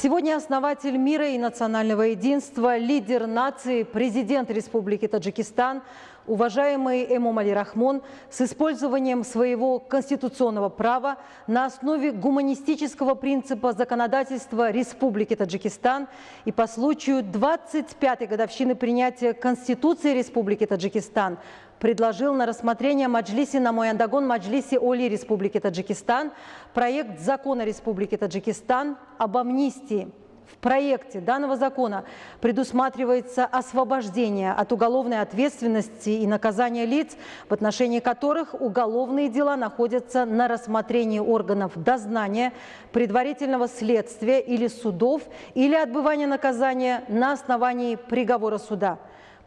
Сегодня основатель мира и национального единства, лидер нации, президент Республики Таджикистан, уважаемый Эмомали Рахмон, с использованием своего конституционного права на основе гуманистического принципа законодательства Республики Таджикистан и по случаю 25-й годовщины принятия Конституции Республики Таджикистан предложил на рассмотрение Маджлиси Намояндагон Маджлиси Оли Республики Таджикистан проект закона Республики Таджикистан об амнистии. В проекте данного закона предусматривается освобождение от уголовной ответственности и наказания лиц, в отношении которых уголовные дела находятся на рассмотрении органов дознания, предварительного следствия или судов, или отбывания наказания на основании приговора суда.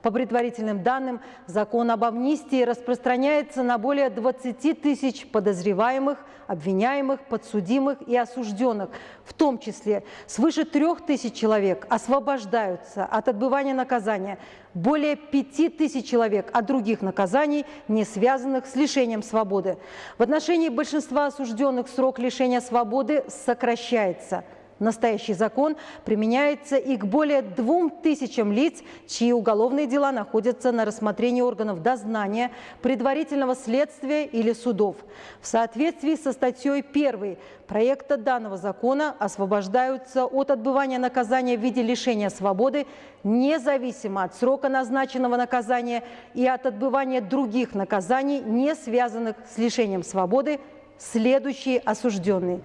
По предварительным данным, закон об амнистии распространяется на более 20 тысяч подозреваемых, обвиняемых, подсудимых и осужденных. В том числе свыше 3000 человек освобождаются от отбывания наказания, более 5000 человек от других наказаний, не связанных с лишением свободы. В отношении большинства осужденных срок лишения свободы сокращается. Настоящий закон применяется и к более 2000 лиц, чьи уголовные дела находятся на рассмотрении органов дознания, предварительного следствия или судов. В соответствии со статьей 1 проекта данного закона освобождаются от отбывания наказания в виде лишения свободы независимо от срока назначенного наказания и от отбывания других наказаний, не связанных с лишением свободы, следующие осужденные: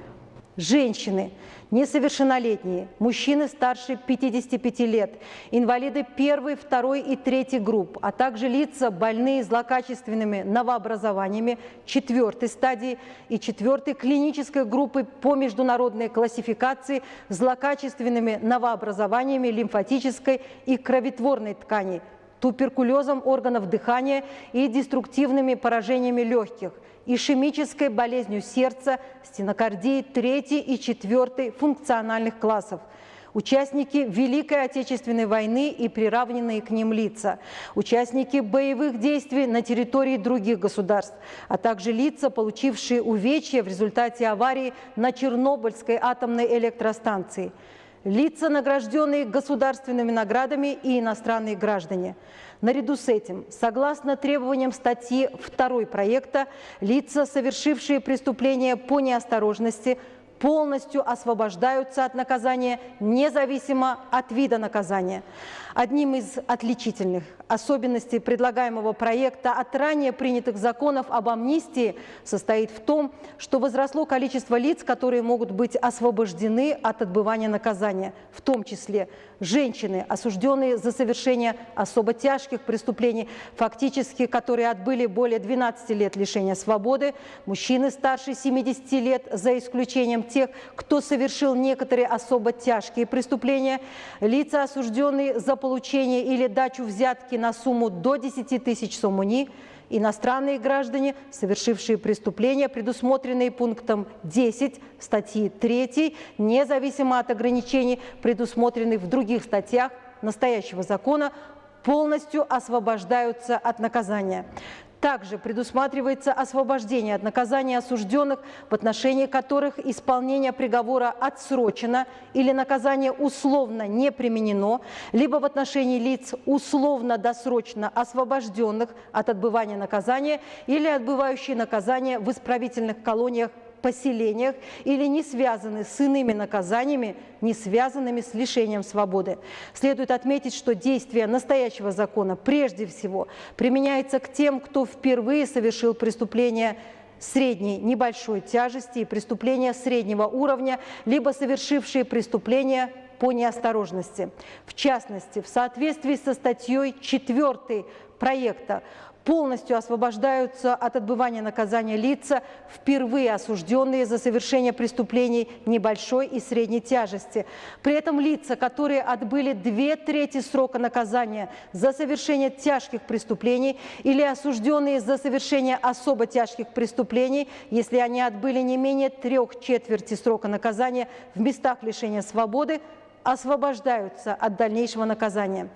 женщины, несовершеннолетние, мужчины старше 55 лет, инвалиды 1, 2 и 3 групп, а также лица, больные злокачественными новообразованиями 4 стадии и 4 клинической группы по международной классификации злокачественными новообразованиями лимфатической и кроветворной тканей, туберкулезом органов дыхания и деструктивными поражениями легких, ишемической болезнью сердца, стенокардией 3 и 4 функциональных классов, участники Великой Отечественной войны и приравненные к ним лица, участники боевых действий на территории других государств, а также лица, получившие увечья в результате аварии на Чернобыльской атомной электростанции, лица, награжденные государственными наградами, и иностранные граждане. Наряду с этим, согласно требованиям статьи 2 проекта, лица, совершившие преступления по неосторожности, полностью освобождаются от наказания независимо от вида наказания. Одним из отличительных особенностей предлагаемого проекта от ранее принятых законов об амнистии состоит в том, что возросло количество лиц, которые могут быть освобождены от отбывания наказания, в том числе женщины, осужденные за совершение особо тяжких преступлений, фактически которые отбыли более 12 лет лишения свободы, мужчины старше 70 лет, за исключением тех, кто совершил некоторые особо тяжкие преступления, лица, осужденные за получение или дачу взятки на сумму до 10 тысяч сомони, иностранные граждане, совершившие преступления, предусмотренные пунктом 10 статьи 3, независимо от ограничений, предусмотренных в других статьях настоящего закона, полностью освобождаются от наказания. Также предусматривается освобождение от наказания осужденных, в отношении которых исполнение приговора отсрочено или наказание условно не применено, либо в отношении лиц, условно-досрочно освобожденных от отбывания наказания или отбывающие наказание в исправительных колониях, поселениях или не связаны с иными наказаниями, не связанными с лишением свободы. Следует отметить, что действие настоящего закона прежде всего применяется к тем, кто впервые совершил преступление средней, небольшой тяжести и преступления среднего уровня, либо совершившие преступления по неосторожности. В частности, в соответствии со статьей 4 проекта, полностью освобождаются от отбывания наказания лица, впервые осужденные за совершение преступлений небольшой и средней тяжести. При этом лица, которые отбыли 2/3 срока наказания за совершение тяжких преступлений или осужденные за совершение особо тяжких преступлений, если они отбыли не менее 3/4 срока наказания в местах лишения свободы, освобождаются от дальнейшего наказания.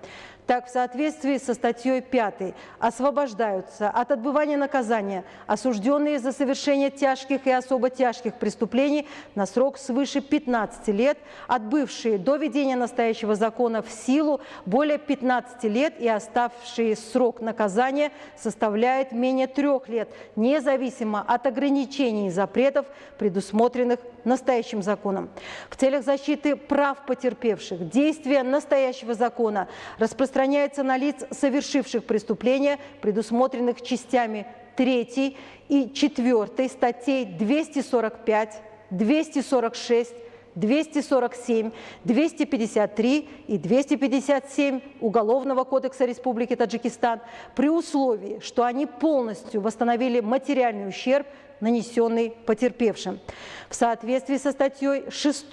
Так, в соответствии со статьей 5 освобождаются от отбывания наказания осужденные за совершение тяжких и особо тяжких преступлений на срок свыше 15 лет, отбывшие до введения настоящего закона в силу более 15 лет и оставшие срок наказания составляет менее 3 лет, независимо от ограничений и запретов, предусмотренных настоящим законом. В целях защиты прав потерпевших действие настоящего закона распространяется на лиц, совершивших преступления, предусмотренных частями 3 и 4 статей 245, 246, 247, 253 и 257 Уголовного кодекса Республики Таджикистан при условии, что они полностью восстановили материальный ущерб, нанесенный потерпевшим. В соответствии со статьей 6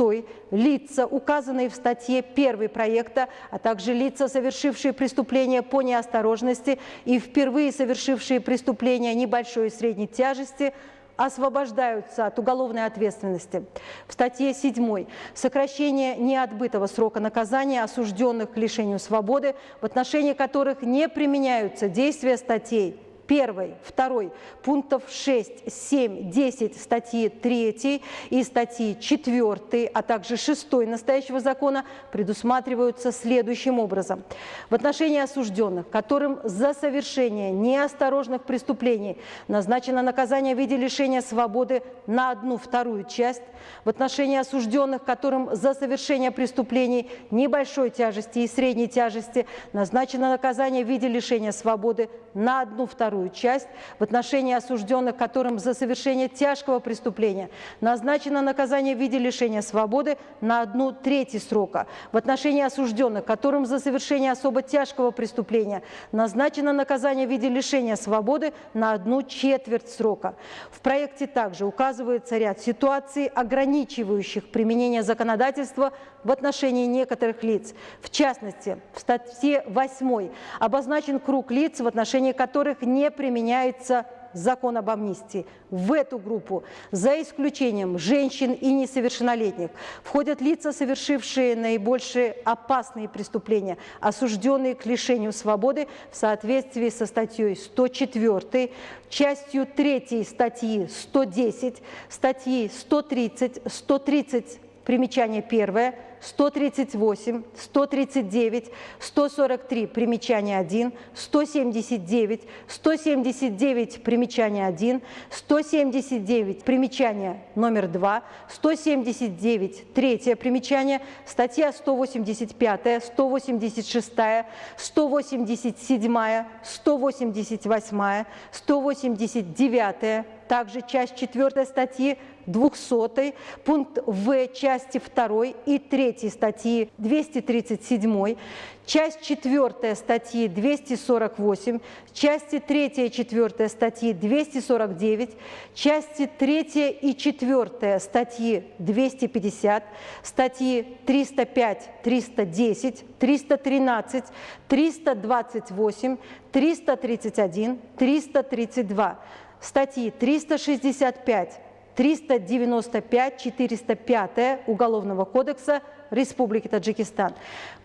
лица, указанные в статье 1 проекта, а также лица, совершившие преступления по неосторожности и впервые совершившие преступления небольшой и средней тяжести, освобождаются от уголовной ответственности. В статье 7 сокращение неотбытого срока наказания осужденных к лишению свободы, в отношении которых не применяются действия статей 1, 2, пунктов 6, 7, 10 статьи 3 и статьи 4, а также 6 настоящего закона предусматриваются следующим образом. В отношении осужденных, которым за совершение неосторожных преступлений назначено наказание в виде лишения свободы на 1/2 часть, в отношении осужденных, которым за совершение преступлений небольшой тяжести и средней тяжести назначено наказание в виде лишения свободы на 1/2 часть, в отношении осужденных, которым за совершение тяжкого преступления назначено наказание в виде лишения свободы на 1/3 срока, в отношении осужденных, которым за совершение особо тяжкого преступления назначено наказание в виде лишения свободы на 1/4 срока. В проекте также указывается ряд ситуаций, ограничивающих применение законодательства в отношении некоторых лиц. В частности, в статье 8 обозначен круг лиц, в отношении которых не применяется закон об амнистии. В эту группу, за исключением женщин и несовершеннолетних, входят лица, совершившие наибольшие опасные преступления, осужденные к лишению свободы в соответствии со статьей 104, частью 3 статьи 110, статьи 130, 130 примечание 1, 138, 139, 143, примечание 1, 179, 179, примечание 1, 179, примечание номер 2, 179, третье примечание, статья 185, 186, 187, 188, 189, также часть 4 статьи 200, пункт В части 2 и 3 статьи 237, часть 4 статьи 248, части 3 и 4 статьи 249, части 3 и 4 статьи 250, статьи 305, 310, 313, 328, 331, 332, статьи 365, 395, 405 Уголовного кодекса Республики Таджикистан.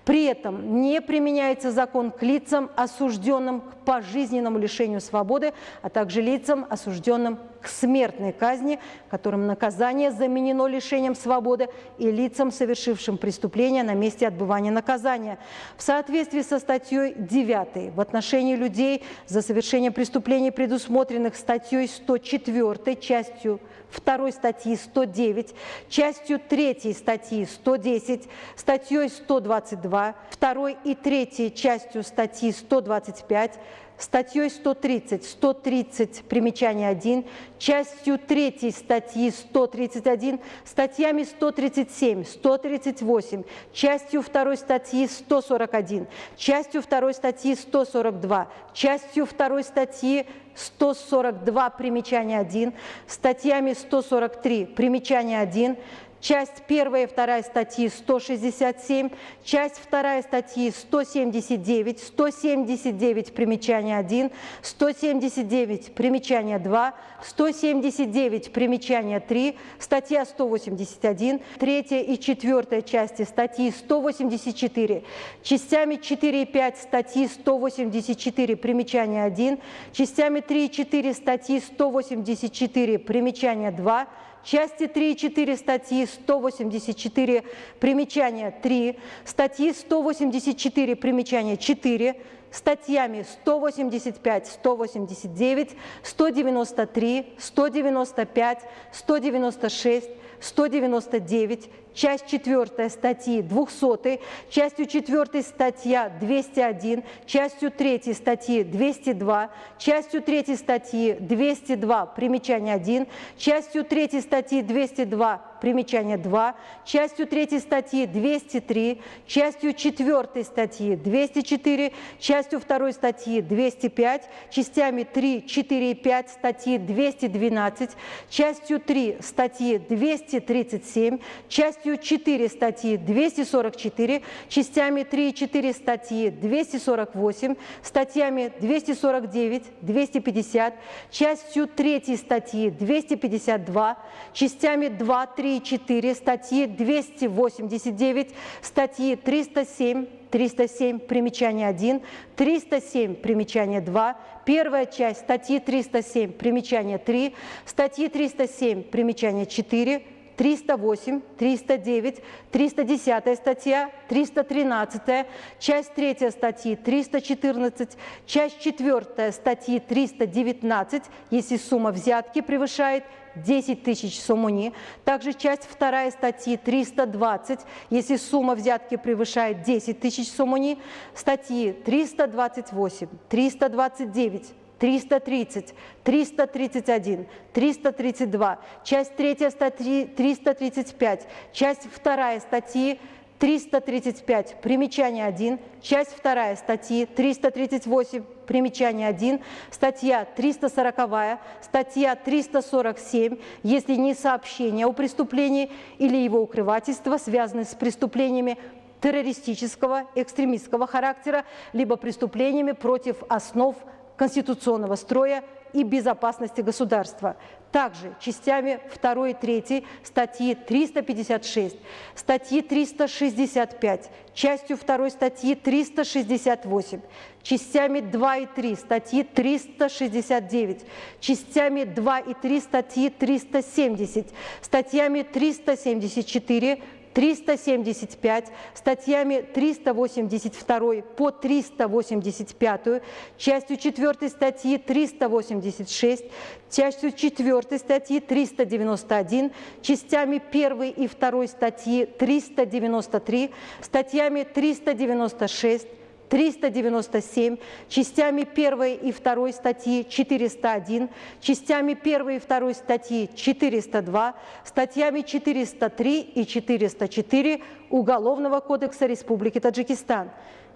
При этом не применяется закон к лицам, осужденным к пожизненному лишению свободы, а также лицам, осужденным к смертной казни, которым наказание заменено лишением свободы, и лицам, совершившим преступление на месте отбывания наказания. В соответствии со статьей 9 в отношении людей за совершение преступлений, предусмотренных статьей 104, частью 2 статьи 109, частью 3 статьи 110, статьей 122, 2 и 3 частью статьи 125, статьей 130, 130, примечание 1, частью 3 статьи 131, статьями 137, 138, частью 2 статьи 141, частью 2 статьи 142, частью 2 статьи 142, примечание 1, статьями 143, примечание 1, часть 1 и 2 статьи 167, часть 2 статьи 179, 179 примечание 1, 179 примечание 2, 179 примечание 3, статья 181, 3 и 4 части статьи 184, частями 4 и 5 статьи 184 примечание 1, частями 3 и 4 статьи 184 примечание 2, части 3 и 4 статьи 184 примечание 3, статьи 184 примечание 4, статьями 185, 189, 193, 195, 196, 199, часть 4 статьи 200, частью 4 статья 201, частью 3 статьи 202, частью 3 статьи 202 примечание 1, частью 3 статьи 202 примечание 2, частью 3 статьи 203, частью 4 статьи 204, частью 2 статьи 205, частями 3, 4 и 5 статьи 212, частью 3 статьи 237, частью 4 статьи 244, частями 3 и 4 статьи 248, статьями 249, 250, частью 3 статьи 252, частями 2, 3 и 4 статьи 289, статьи 307, 307 примечание 1, 307 примечание 2, первая часть статьи 307 примечание 3, статьи 307 примечание 4, 308, 309, 310 статья, 313, часть 3 статьи 314, часть 4 статьи 319, если сумма взятки превышает 10 тысяч сомони, также часть 2 статьи 320, если сумма взятки превышает 10 тысяч сомони, статьи 328, 329, 330, 331, 332, часть 3 статьи 335, часть 2 статьи 335, примечание 1, часть 2 статьи 338, примечание 1, статья 340, статья 347, если не сообщение о преступлении или его укрывательство связаны с преступлениями террористического, экстремистского характера, либо преступлениями против основ конституционного строя и безопасности государства. Также частями 2 и 3 статьи 356, статьи 365, частью 2 статьи 368, частями 2 и 3 статьи 369, частями 2 и 3 статьи 370, статьями 374, 375, статьями 382 по 385, частью 4 статьи 386, частью 4 статьи 391, частями 1 и 2 статьи 393, статьями 396, 397, частями 1 и 2 статьи 401, частями 1 и 2 статьи 402, статьями 403 и 404 Уголовного кодекса Республики Таджикистан.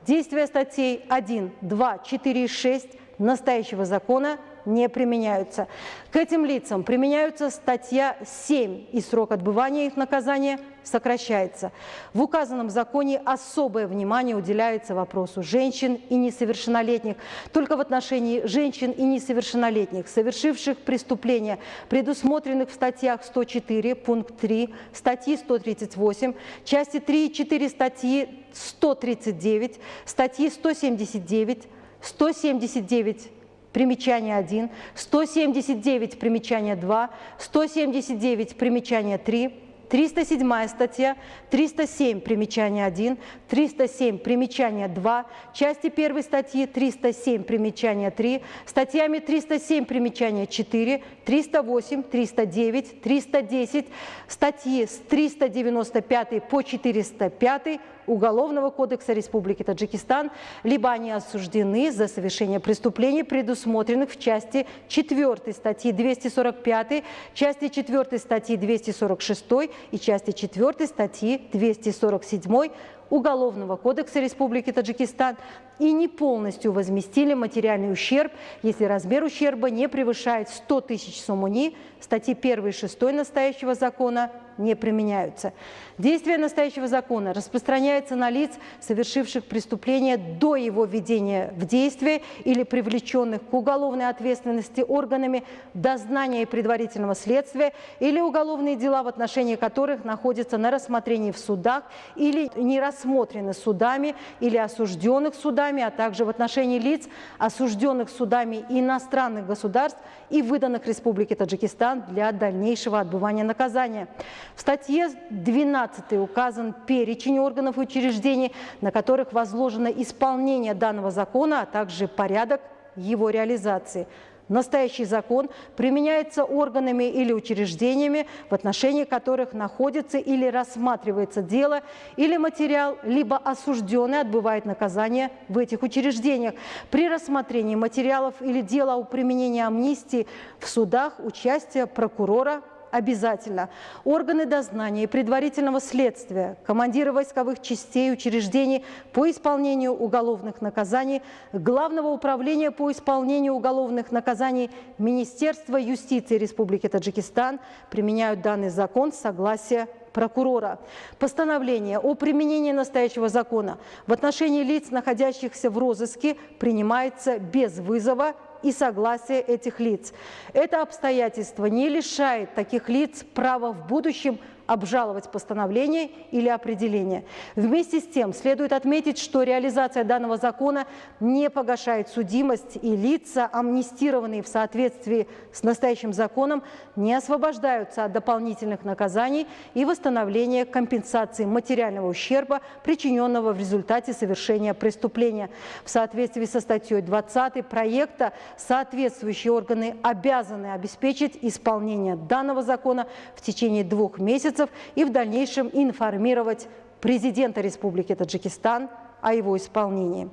Действия статей 1, 2, 4 и 6 настоящего закона не применяются. К этим лицам применяются статья 7, и срок отбывания их наказания сокращается. В указанном законе особое внимание уделяется вопросу женщин и несовершеннолетних. Только в отношении женщин и несовершеннолетних, совершивших преступления, предусмотренных в статьях 104, пункт 3, статьи 138, части 3 и 4 статьи 139, статьи 179, 179 примечание 1, 179 примечание 2, 179 примечание 3, 307 статья, 307 примечание 1, 307 примечание 2, части 1 статьи 307 примечание 3, статьями 307 примечание 4, 308, 309, 310, статьи с 395 по 405 Уголовного кодекса Республики Таджикистан, либо они осуждены за совершение преступлений, предусмотренных в части 4 статьи 245, части 4 статьи 246 и части 4 статьи 247 Уголовного кодекса Республики Таджикистан и не полностью возместили материальный ущерб, если размер ущерба не превышает 100 тысяч сомони, статьи 1 и 6 настоящего закона не применяются. Действие настоящего закона распространяется на лиц, совершивших преступление до его введения в действие или привлеченных к уголовной ответственности органами дознания и предварительного следствия, или уголовные дела, в отношении которых находятся на рассмотрении в судах или не рассмотрены судами или осужденных судами, а также в отношении лиц, осужденных судами иностранных государств и выданных Республике Таджикистан для дальнейшего отбывания наказания. В статье 12 указан перечень органов и учреждений, на которых возложено исполнение данного закона, а также порядок его реализации. Настоящий закон применяется органами или учреждениями, в отношении которых находится или рассматривается дело или материал, либо осужденный отбывает наказание в этих учреждениях. При рассмотрении материалов или дела о применении амнистии в судах участие прокурора обязательно. Органы дознания и предварительного следствия, командиры войсковых частей и учреждений по исполнению уголовных наказаний, Главного управления по исполнению уголовных наказаний Министерства юстиции Республики Таджикистан применяют данный закон с согласия прокурора. Постановление о применении настоящего закона в отношении лиц, находящихся в розыске, принимается без вызова и согласия этих лиц. Это обстоятельство не лишает таких лиц права в будущем обжаловать постановление или определение. Вместе с тем следует отметить, что реализация данного закона не погашает судимость, и лица, амнистированные в соответствии с настоящим законом, не освобождаются от дополнительных наказаний и восстановления компенсации материального ущерба, причиненного в результате совершения преступления. В соответствии со статьей 20 проекта соответствующие органы обязаны обеспечить исполнение данного закона в течение 2 месяцев и в дальнейшем информировать президента Республики Таджикистан о его исполнении.